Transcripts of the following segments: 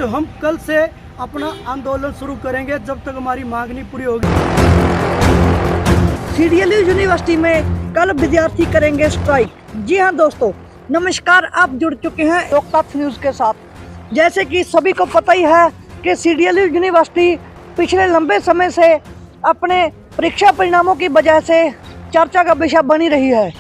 तो हम कल से अपना आंदोलन शुरू करेंगे जब तक हमारी मांग नहीं पूरी होगी। सीडीएलयू यूनिवर्सिटी में कल विद्यार्थी करेंगे स्ट्राइक। जी हाँ दोस्तों, नमस्कार। आप जुड़ चुके हैं लोकतत्व न्यूज़ के साथ। जैसे कि सभी को पता ही है कि सीडीएलयू यूनिवर्सिटी पिछले लंबे समय से अपने परीक्षा परिणामों की वजह से चर्चा का विषय बनी रही है।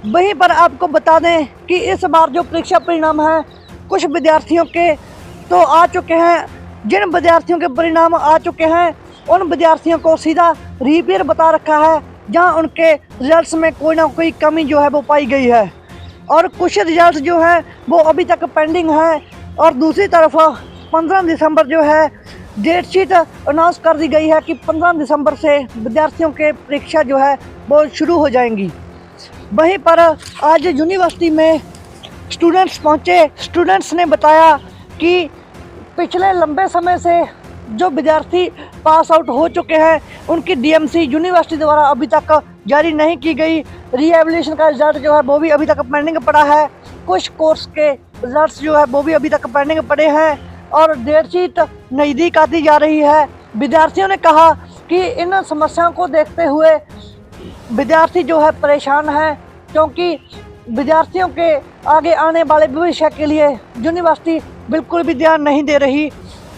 वहीं पर आपको बता दें कि इस बार जो परीक्षा परिणाम है कुछ विद्यार्थियों के तो आ चुके हैं। जिन विद्यार्थियों के परिणाम आ चुके हैं उन विद्यार्थियों को सीधा रीपेयर बता रखा है, जहां उनके रिजल्ट्स में कोई ना कोई कमी जो है वो पाई गई है और कुछ रिजल्ट जो है वो अभी तक पेंडिंग है। और दूसरी तरफ 15 दिसंबर जो है डेट शीट अनाउंस कर दी गई है कि 15 दिसंबर से विद्यार्थियों के परीक्षा जो है वो शुरू हो जाएंगी। वहीं पर आज यूनिवर्सिटी में स्टूडेंट्स पहुंचे। स्टूडेंट्स ने बताया कि पिछले लंबे समय से जो विद्यार्थी पास आउट हो चुके हैं उनकी डीएमसी यूनिवर्सिटी द्वारा अभी तक जारी नहीं की गई। रीएवल्यूशन का रिजल्ट जो है वो भी अभी तक पेंडिंग पड़ा है। कुछ कोर्स के रिजल्ट्स जो है वो भी अभी तक पेंडिंग पड़े हैं और डेट शीट नज़दीक आती जा रही है। विद्यार्थियों ने कहा कि इन समस्याओं को देखते हुए विद्यार्थी जो है परेशान है, क्योंकि विद्यार्थियों के आगे आने वाले भविष्य के लिए यूनिवर्सिटी बिल्कुल भी ध्यान नहीं दे रही।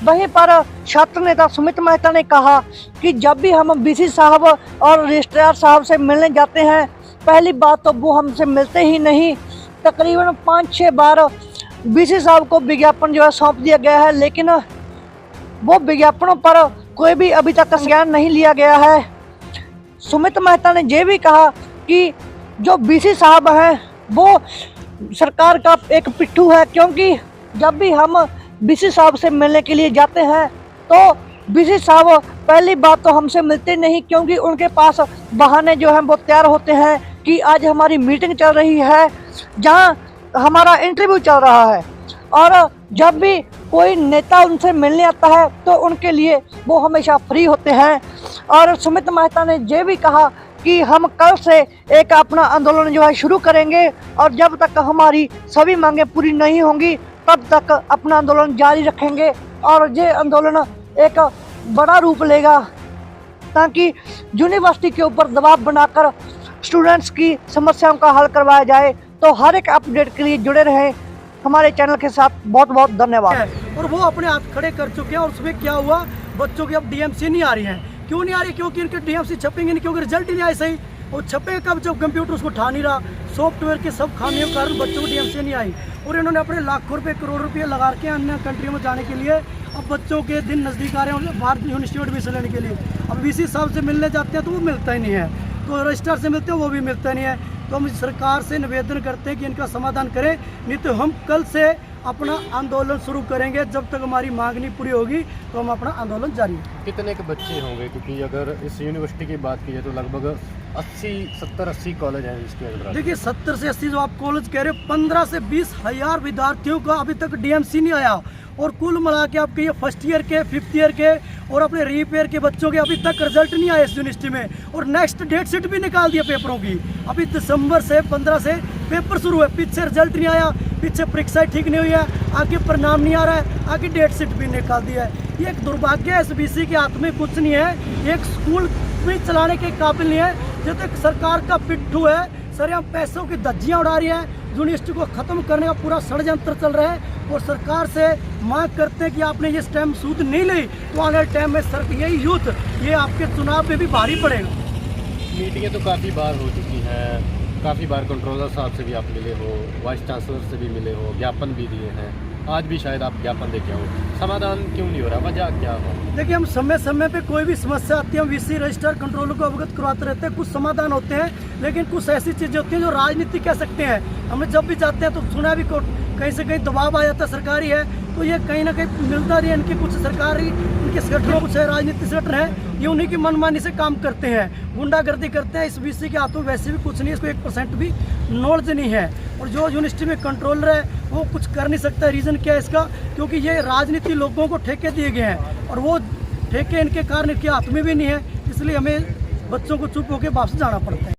वहीं पर छात्र नेता सुमित मेहता ने कहा कि जब भी हम वीसी साहब और रजिस्ट्रार साहब से मिलने जाते हैं, पहली बात तो वो हमसे मिलते ही नहीं। तकरीबन 5-6 बार वीसी साहब को विज्ञापन जो है सौंप दिया गया है, लेकिन वो विज्ञापनों पर कोई भी अभी तक संज्ञान नहीं लिया गया है। सुमित मेहता ने ये भी कहा कि जो वीसी साहब हैं वो सरकार का एक पिट्ठू है, क्योंकि जब भी हम वीसी साहब से मिलने के लिए जाते हैं तो वीसी साहब पहली बात तो हमसे मिलते नहीं, क्योंकि उनके पास बहाने जो हैं वो तैयार होते हैं कि आज हमारी मीटिंग चल रही है, जहां हमारा इंटरव्यू चल रहा है। और जब भी कोई नेता उनसे मिलने आता है तो उनके लिए वो हमेशा फ्री होते हैं। और सुमित मेहता ने ये भी कहा कि हम कल से एक अपना आंदोलन जो है शुरू करेंगे और जब तक हमारी सभी मांगें पूरी नहीं होंगी तब तक अपना आंदोलन जारी रखेंगे और ये आंदोलन एक बड़ा रूप लेगा, ताकि यूनिवर्सिटी के ऊपर दबाव बनाकर स्टूडेंट्स की समस्याओं का हल करवाया जाए। तो हर एक अपडेट के लिए जुड़े रहें हमारे चैनल के साथ। बहुत बहुत धन्यवाद। और वो अपने हाथ खड़े कर चुके हैं और उसमें क्या हुआ, बच्चों की अब डीएमसी नहीं आ रही है। क्यों नहीं आ रही? क्योंकि इनके डीएमसी छपेंगे नहीं, क्योंकि रिजल्ट ही नहीं आए सही। और छपे कब? जब कंप्यूटर उसको ठा नहीं रहा। सॉफ्टवेयर के सब खामियों के कारण बच्चों को डीएमसी नहीं आई और इन्होंने अपने लाखों रुपए करोड़ रुपए लगा के अन्य कंट्रियों में जाने के लिए अब बच्चों के दिन नज़दीक आ रहे हैं बाहर यूनिवर्सिटी में एडमिशन लेने के लिए। अब वीसी साहब से मिलने जाते हैं तो वो मिलता ही नहीं है, तो रजिस्ट्रार से मिलते हैं वो भी मिलता नहीं है। तो हम सरकार से निवेदन करते हैं कि इनका समाधान करें, नहीं तो हम कल से अपना आंदोलन शुरू करेंगे। जब तक हमारी मांग नहीं पूरी होगी तो हम अपना आंदोलन जारी रखेंगे। कितने के बच्चे होंगे? क्योंकि अगर इस यूनिवर्सिटी की बात की जाए तो लगभग 70-80 कॉलेज हैं इसके अंदर। देखिए 70 से 80 जो आप कॉलेज कह रहे हो, 15 से 20 हज़ार विद्यार्थियों का अभी तक डीएमसी नहीं आया और कुल मिला के आपके ये फर्स्ट ईयर के, 5th ईयर के और अपने रीपेयर के बच्चों के अभी तक रिजल्ट नहीं आया इस यूनिवर्सिटी में। और नेक्स्ट डेट शीट भी निकाल दिया पेपरों की। अभी दिसंबर से 15 से पेपर शुरू है, पीछे रिजल्ट नहीं आया, पीछे परीक्षा ठीक नहीं हुई है, आगे परिणाम नहीं आ रहा है, आगे डेट शीट भी निकाल दिया है। ये एक दुर्भाग्य है। इस वीसी के हाथ में कुछ नहीं है, एक स्कूल भी चलाने के काबिल नहीं है। ये तो एक सरकार का पिट्ठू है। सर यहाँ पैसों की धज्जियाँ उड़ा रही है, यूनिवर्सिटी को ख़त्म करने का पूरा षड्यंत्र चल रहा है। और सरकार से मांग करते हैं कि आपने ये टाइम सूद नहीं ली तो आने वाले टाइम में सर यही यूथ ये आपके चुनाव में भी भारी पड़ेगा। मीटिंगें तो काफ़ी बार हो चुकी हैं, काफ़ी बार कंट्रोलर साहब से भी आप मिले हो, वाइस चांसलर से भी मिले हो, ज्ञापन भी दिए हैं, आज भी शायद आप ज्ञापन देके हो। समाधान क्यों नहीं हो रहा? वजह क्या हो? देखिए हम समय समय पे कोई भी समस्या आती है हम वीसी रजिस्ट्रार कंट्रोलर को अवगत करवाते रहते हैं। कुछ समाधान होते हैं, लेकिन कुछ ऐसी चीज़ें होती हैं जो राजनीति कह सकते हैं। हमने जब भी जाते हैं तो सुना भी कहीं से कहीं दबाव आ जाता है, सरकारी है तो ये कहीं ना कहीं मिलता नहीं है। इनकी कुछ सरकारी इनके संगठनों कुछ राजनीतिक संगठन है, ये उन्हीं की मनमानी से काम करते हैं, गुंडागर्दी करते हैं। इस वीसी के हाथों वैसे भी कुछ नहीं, इसको 1% भी नॉलेज नहीं है। और जो यूनिवर्सिटी में कंट्रोलर है वो कुछ कर नहीं सकता। रीज़न क्या है इसका? क्योंकि ये राजनीति लोगों को ठेके दिए गए हैं और वो ठेके इनके कारण इनके हाथ में भी नहीं है, इसलिए हमें बच्चों को चुप होकर वापस जाना पड़ता है।